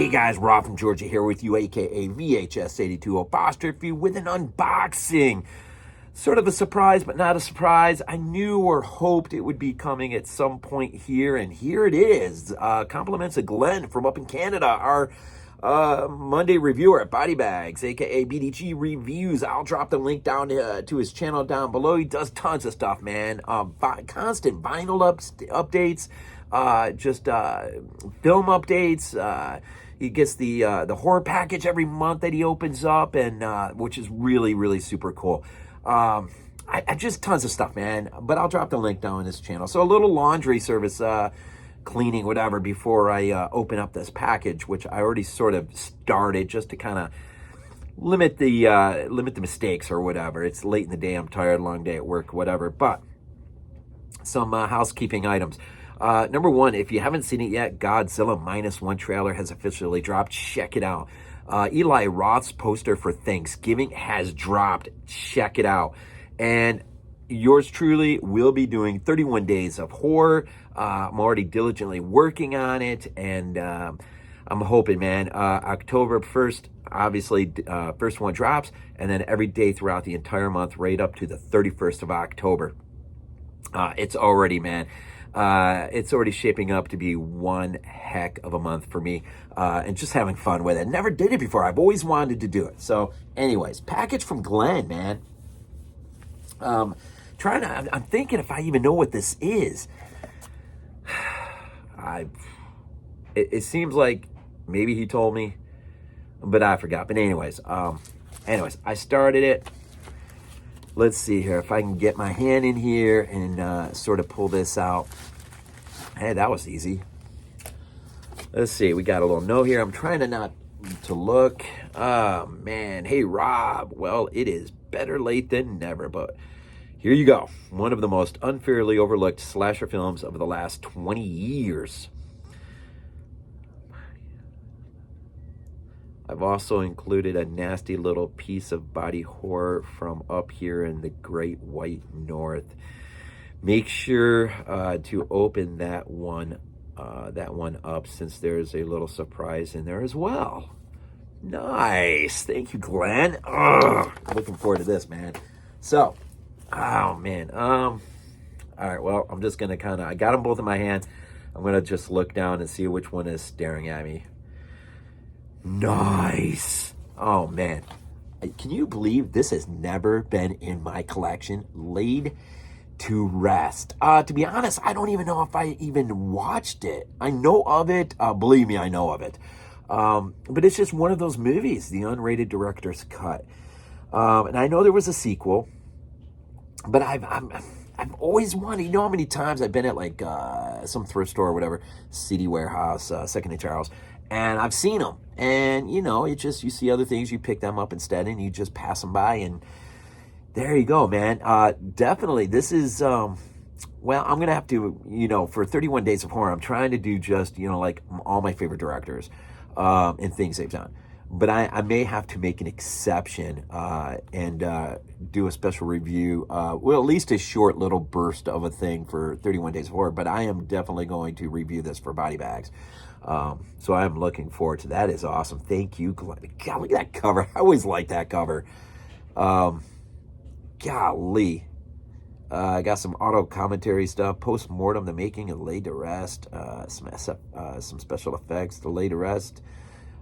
Hey guys, Rob from Georgia here with you, aka VHS82 apostrophe, with an unboxing. Sort of a surprise, but not a surprise. I knew or hoped it would be coming at some point here, and here it is. Compliments of Glenn from up in Canada, our Monday reviewer at BodyBags, aka BDG Reviews. I'll drop the link down to his channel down below. He does tons of stuff, man. Constant vinyl updates. Film updates. He gets the horror package every month that he opens up, and which is really super cool. I just tons of stuff, man. But I'll drop the link down in his channel. So a little laundry service, cleaning, whatever, before I open up this package, which I already sort of started just to kind of limit the mistakes or whatever. It's late in the day. I'm tired, long day at work, whatever. But some housekeeping items. Number one, if you haven't seen it yet, Godzilla -1 trailer has officially dropped. Check it out. Eli Roth's poster for Thanksgiving has dropped. Check it out. And yours truly will be doing 31 days of horror. I'm already diligently working on it, and I'm hoping, man, October 1st, obviously, first one drops, and then every day throughout the entire month, right up to the 31st of October. It's already, man. It's already shaping up to be one heck of a month for me, and just having fun with it. Never did it before. I've always wanted to do it. So anyways, package from Glenn, man. I'm thinking if I even know what this is. It seems like maybe he told me, but I forgot. But anyways, I started it. Let's see here if I can get my hand in here and sort of pull this out. Hey, that was easy. Let's see. We got a little note here. I'm trying to not to look. Oh, man. Hey, Rob. Well, it is better late than never, but here you go. One of the most unfairly overlooked slasher films of the last 20 years. I've also included a nasty little piece of body horror from up here in the Great White North. Make sure to open that one up, since there's a little surprise in there as well. Nice. Thank you, Glenn. Ugh, looking forward to this, man. So, oh, man. All right, well, I'm just going to I got them both in my hand. I'm going to just look down and see which one is staring at me. Nice. Oh, man. Can you believe this has never been in my collection? Laid to Rest. To be honest, I don't even know if I even watched it. I know of it. Believe me, I know of it. But it's just one of those movies, the unrated director's cut. And I know there was a sequel, but I've always wanted, you know how many times I've been at like some thrift store or whatever, CD Warehouse, Second and Charles, and I've seen them. And, you know, it just, you see other things, you pick them up instead, and you just pass them by, and there you go, man. Definitely, this is, well, I'm going to have to, you know, for 31 Days of Horror, I'm trying to do just, you know, like all my favorite directors and things they've done. But I may have to make an exception and do a special review, well, at least a short little burst of a thing for 31 Days of Horror. But I am definitely going to review this for BodyBags. So I'm looking forward to that. That is awesome. Thank you. God, look at that cover. I always like that cover. Golly. I got some auto commentary stuff. Post-mortem, the making of Laid to Rest. Some special effects, the Laid to Rest.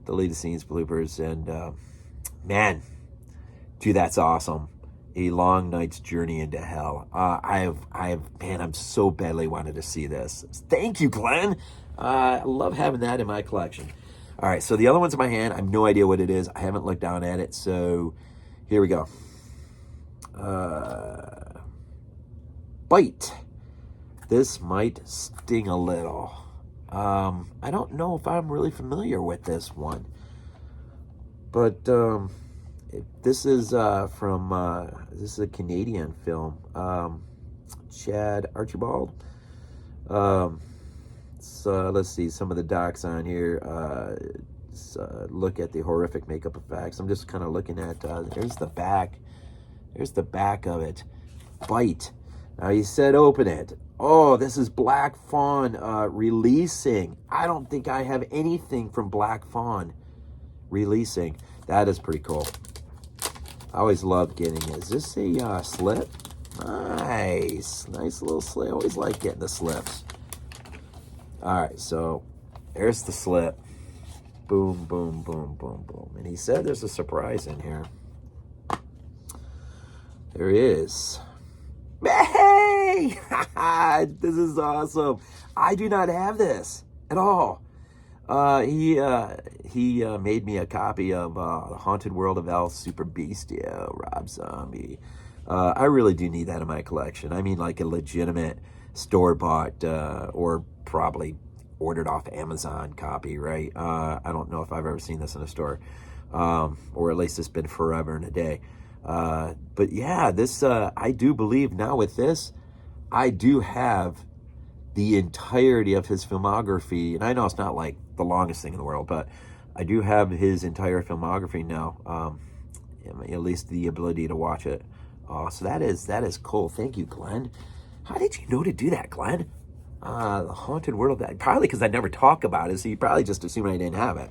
Deleted scenes, bloopers, and man, dude, that's awesome. A Long Night's Journey into Hell. Man, I'm so badly wanted to see this. Thank you, Glenn. I love having that in my collection. All right, so the other one's in my hand. I have no idea what it is. I haven't looked down at it, so here we go. Bite. This might sting a little. I don't know if I'm really familiar with this one, but this is this is a Canadian film. Chad Archibald. So let's see some of the docs on here. Look at the horrific makeup effects. I'm just kind of looking at. There's the back. There's the back of it. Bite. Now you said open it. Oh, this is Black Fawn releasing. I don't think I have anything from Black Fawn releasing. That is pretty cool. I always love getting it. Is this a slip? Nice. Nice little slip. I always like getting the slips. All right, so there's the slip. Boom, boom, boom, boom, boom. And he said there's a surprise in here. There is. Hey! This is awesome. I do not have this at all. He made me a copy of The Haunted World of El Super Bestial, Rob Zombie. I really do need that in my collection. I mean, like a legitimate store-bought or probably ordered off Amazon copy, right? I don't know if I've ever seen this in a store, or at least it's been forever and a day. But yeah, this I do believe now with this, I do have the entirety of his filmography, and I know it's not like the longest thing in the world, but I do have his entire filmography now. At least the ability to watch it. Oh, so that is cool. Thank you, Glenn. How did you know to do that, Glenn? The Haunted World, probably because I never talk about it, so you probably just assumed I didn't have it.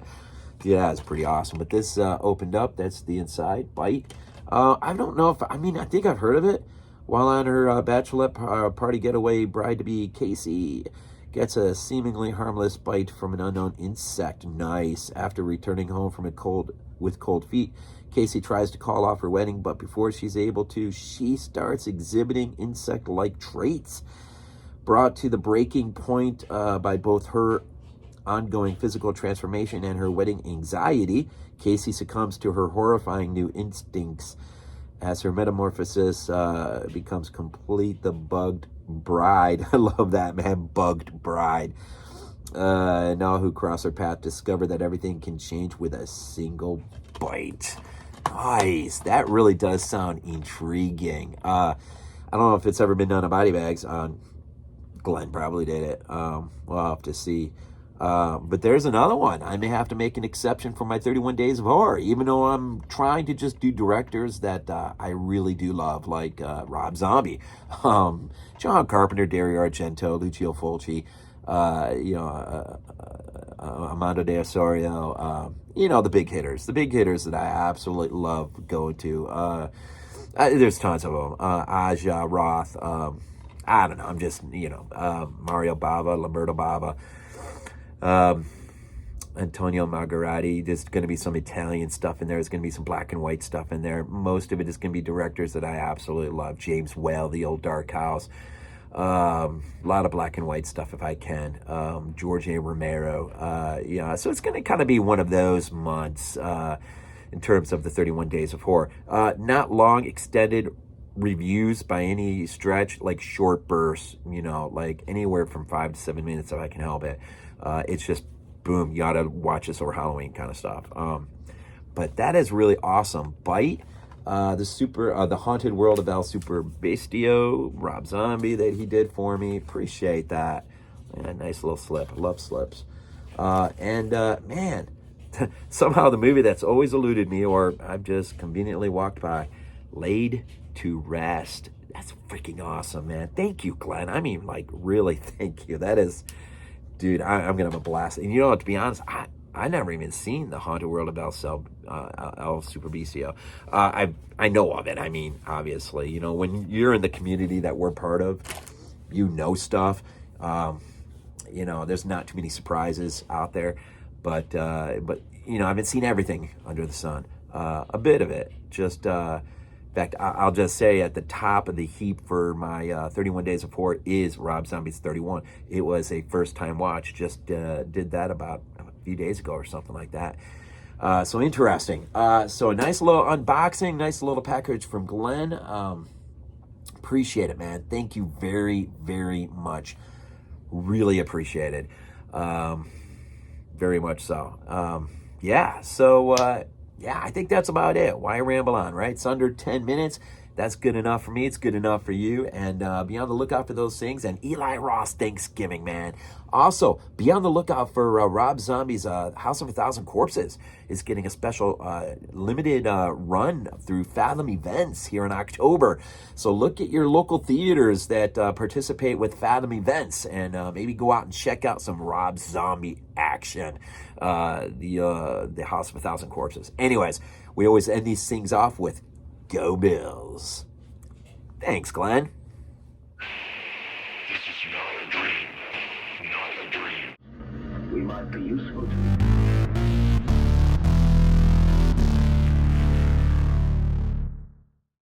Yeah, it's pretty awesome. But this opened up. That's the inside. Bite. I don't know if, I think I've heard of it. While on her bachelorette party getaway, bride-to-be Casey gets a seemingly harmless bite from an unknown insect. Nice. After returning home from with cold feet, Casey tries to call off her wedding, but before she's able to, she starts exhibiting insect-like traits. Brought to the breaking point by both her ongoing physical transformation and her wedding anxiety, Casey succumbs to her horrifying new instincts. As her metamorphosis becomes complete, the bugged bride, I love that, man, bugged bride, and all who cross her path discover that everything can change with a single bite. Nice. That really does sound intriguing. I don't know if it's ever been done on BodyBags. Glenn probably did it. We'll have to see. But there's another one. I may have to make an exception for my 31 Days of Horror, even though I'm trying to just do directors that I really do love, like Rob Zombie, John Carpenter, Dario Argento, Lucio Fulci, Armando de Osorio, the big hitters that I absolutely love going to. There's tons of them. Aja Roth, I don't know. I'm just, Mario Bava, Lamberto Bava, Antonio Margheriti. There's going to be some Italian stuff in there. There's going to be some black and white stuff in there. Most of it is going to be directors that I absolutely love. James Whale, The Old Dark House. A lot of black and white stuff if I can. George A. Romero. So it's going to kind of be one of those months in terms of the 31 Days of Horror. Not long, extended reviews by any stretch, like short bursts, like anywhere from 5 to 7 minutes if I can help it. It's just boom, you gotta watch this over Halloween kind of stuff. But that is really awesome. Bite, the Haunted World of El Super Bestio, Rob Zombie that he did for me. Appreciate that. Man, nice little slip. I love slips. Man, somehow the movie that's always eluded me, or I've just conveniently walked by, Laid to Rest. That's freaking awesome, man. Thank you, Glenn. Really, thank you. That is, dude, I'm gonna have a blast. And to be honest, I never even seen the Haunted World of El Super Bestial. I know of it. Obviously, when you're in the community that we're part of, stuff. There's not too many surprises out there, but I haven't seen everything under the sun. A bit of it, just. In fact, I'll just say at the top of the heap for my 31 Days of Horror is Rob Zombie's 31. It was a first-time watch. Just did that about a few days ago or something like that. So interesting. So a nice little unboxing, nice little package from Glenn. Appreciate it, man. Thank you very, very much. Really appreciate it. Very much so. I think that's about it. Why ramble on, right? It's under 10 minutes. That's good enough for me. It's good enough for you. And be on the lookout for those things. And Eli Ross Thanksgiving, man. Also, be on the lookout for Rob Zombie's House of a Thousand Corpses is getting a special limited run through Fathom Events here in October. So look at your local theaters that participate with Fathom Events and maybe go out and check out some Rob Zombie action. The House of a Thousand Corpses. Anyways, we always end these things off with Go Bills. Thanks, Glenn. This is not a dream. Not a dream. We might be useful to you.